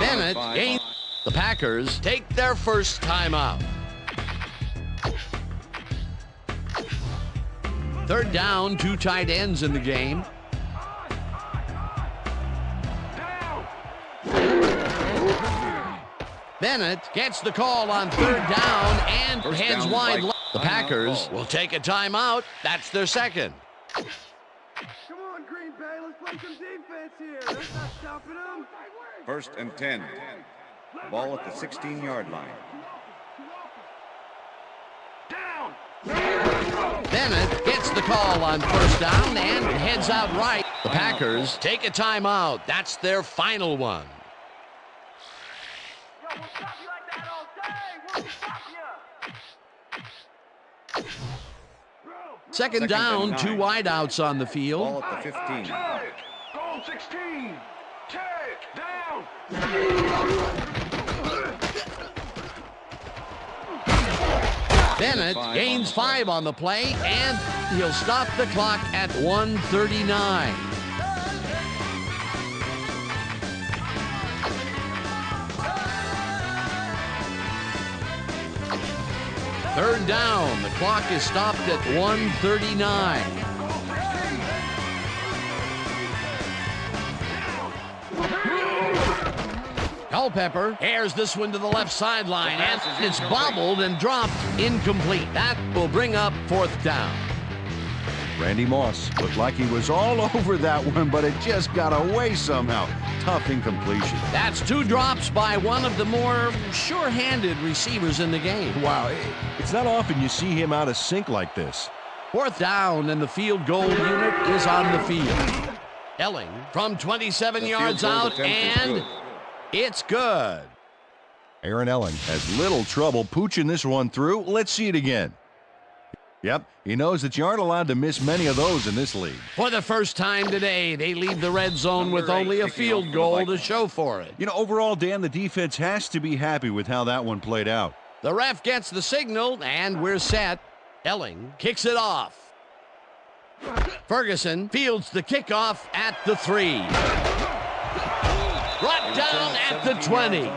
Bennett gains. The Packers take their first timeout. Third down, 2 tight ends in the game. Bennett gets the call on third down and heads wide left. The Packers will take a timeout. That's their second. Come on, Green Bay, let's play some defense here. That's not stopping them. 1st and 10. Ball at the 16-yard line. Down. Bennett gets the call on 1st down and heads out right. The Packers take a timeout. That's their final one. Yo, we'll stop you like that all day. We'll stop you. Second down, 2 wideouts on the field. Ball at the 15. Goal 16. Take down. Bennett gains 5 on the play, and he'll stop the clock at 1:39. Third down, the clock is stopped at 1:39. Culpepper airs this one to the left sideline, and it's bobbled and dropped incomplete. That will bring up 4th down. Randy Moss looked like he was all over that one, but it just got away somehow. Tough incompletion. That's 2 drops by one of the more sure-handed receivers in the game. Wow, it's not often you see him out of sync like this. 4th down, and the field goal unit is on the field. Elling from 27 yards out, and it's good. Aaron Elling has little trouble pooching this one through. Let's see it again. Yep, he knows that you aren't allowed to miss many of those in this league. For the first time today, they leave the red zone with only a field goal to show for it. You know, overall, Dan, the defense has to be happy with how that one played out. The ref gets the signal, and we're set. Elling kicks it off. Ferguson fields the kickoff at the 3. Brought down at the 20.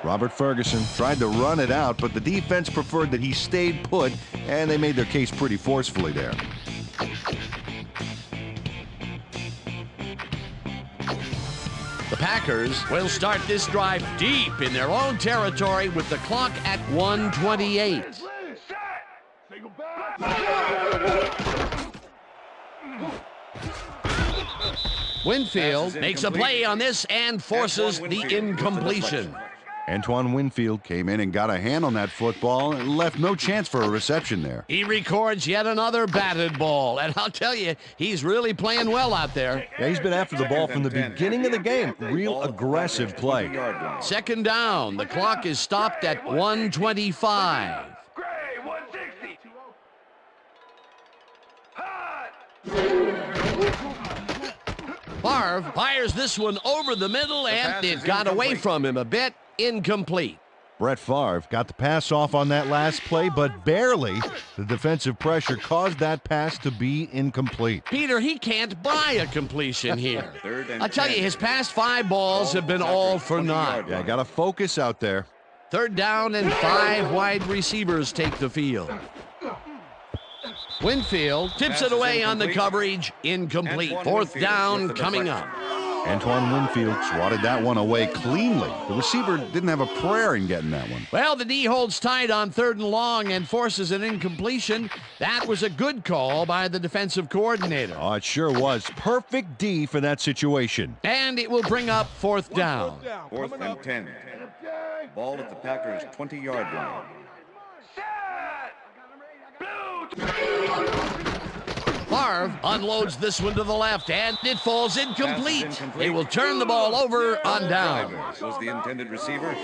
Robert Ferguson tried to run it out, but the defense preferred that he stayed put, and they made their case pretty forcefully there. The Packers will start this drive deep in their own territory with the clock at 1:28. Winfield makes a play on this and forces the incompletion. Antoine Winfield came in and got a hand on that football and left no chance for a reception there. He records yet another batted ball, and I'll tell you, he's really playing well out there. Yeah, he's been after the ball from the beginning of the game. Real aggressive play. 2nd down, the clock is stopped at 1:25. Gray, 160. Favre fires this one over the middle, and it got away from him a bit. Incomplete. Brett Favre got the pass off on that last play, but barely. The defensive pressure caused that pass to be incomplete. Peter, he can't buy a completion here. I tell you, his past 5 balls have been all for naught. Yeah, got to focus out there. 3rd down, and 5 wide receivers take the field. Winfield tips it away on the coverage. Incomplete. 4th down coming up. Antoine Winfield swatted that one away cleanly. The receiver didn't have a prayer in getting that one. Well, the D holds tight on 3rd and long and forces an incompletion. That was a good call by the defensive coordinator. Oh, it sure was. Perfect D for that situation. And it will bring up 4th down. 4th and 10. Ball at the Packers' 20-yard line. Favre unloads this one to the left, and it falls incomplete. They will turn the ball over on down. Was the intended receiver.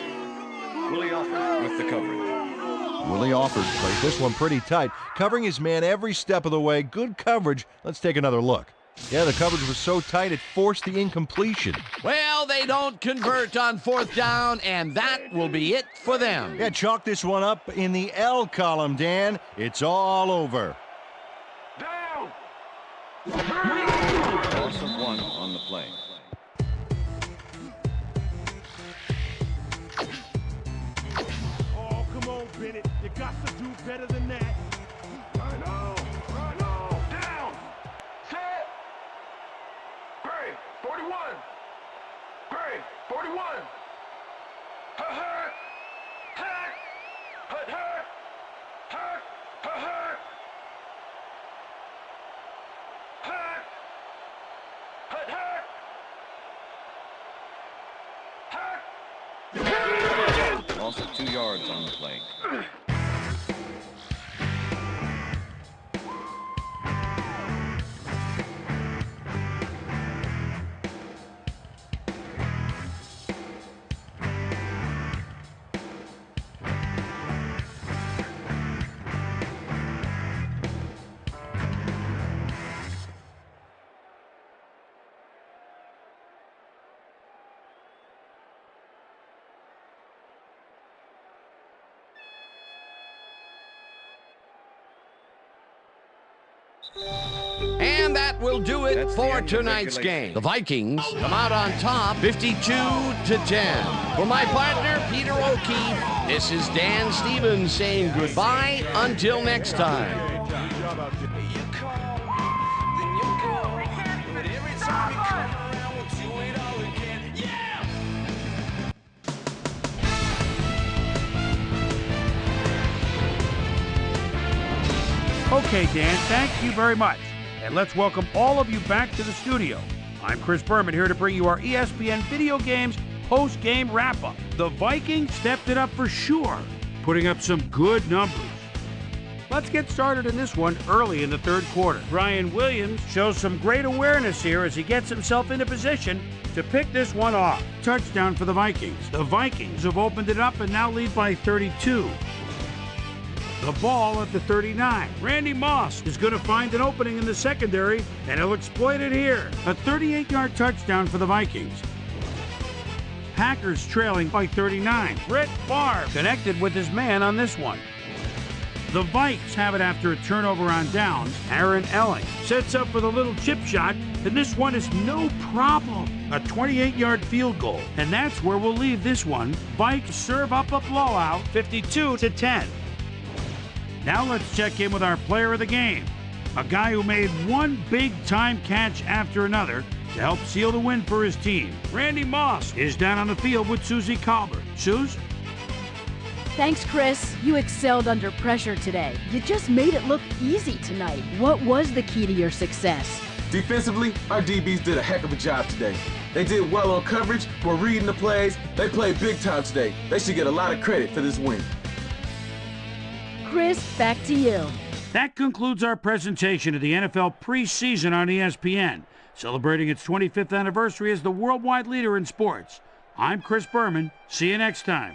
Willie Alford with the coverage. Willie Alford plays this one pretty tight, covering his man every step of the way. Good coverage. Let's take another look. Yeah, the coverage was so tight it forced the incompletion. Well, they don't convert on 4th down, and that will be it for them. Yeah, chalk this one up in the L column, Dan. It's all over. Down. Loss of 1 on the play. Oh, come on, Bennett. You got to do better than that. I know. Down. Set. Gray, 41. Gray, 41. Hut, hut. Hut. Hut, hut. Hut, hut, hut. Hut. Hut, hut. loss of 2 yards on the play. And that will do it That's the for end of tonight's regulation. game. The Vikings come out on top 52-10. For my partner, Peter O'Keefe, this is Dan Stevens saying goodbye until next time. Okay, Dan, thank you very much. And let's welcome all of you back to the studio. I'm Chris Berman here to bring you our ESPN Video Games post-game wrap-up. The Vikings stepped it up for sure, putting up some good numbers. Let's get started in this one early in the third quarter. Brian Williams shows some great awareness here as he gets himself into position to pick this one off. Touchdown for the Vikings. The Vikings have opened it up and now lead by 32. The ball at the 39. Randy Moss is going to find an opening in the secondary, and he'll exploit it here. A 38-yard touchdown for the Vikings. Packers trailing by 39. Brett Favre connected with his man on this one. The Vikes have it after a turnover on downs. Aaron Elling sets up with a little chip shot, and this one is no problem. A 28-yard field goal, and that's where we'll leave this one. Vikes serve up a blowout, 52-10. Now let's check in with our player of the game, a guy who made one big-time catch after another to help seal the win for his team. Randy Moss is down on the field with Susie Colbert. Suze? Thanks, Chris. You excelled under pressure today. You just made it look easy tonight. What was the key to your success? Defensively, our DBs did a heck of a job today. They did well on coverage, were reading the plays. They played big time today. They should get a lot of credit for this win. Chris, back to you. That concludes our presentation of the NFL preseason on ESPN, celebrating its 25th anniversary as the worldwide leader in sports. I'm Chris Berman. See you next time.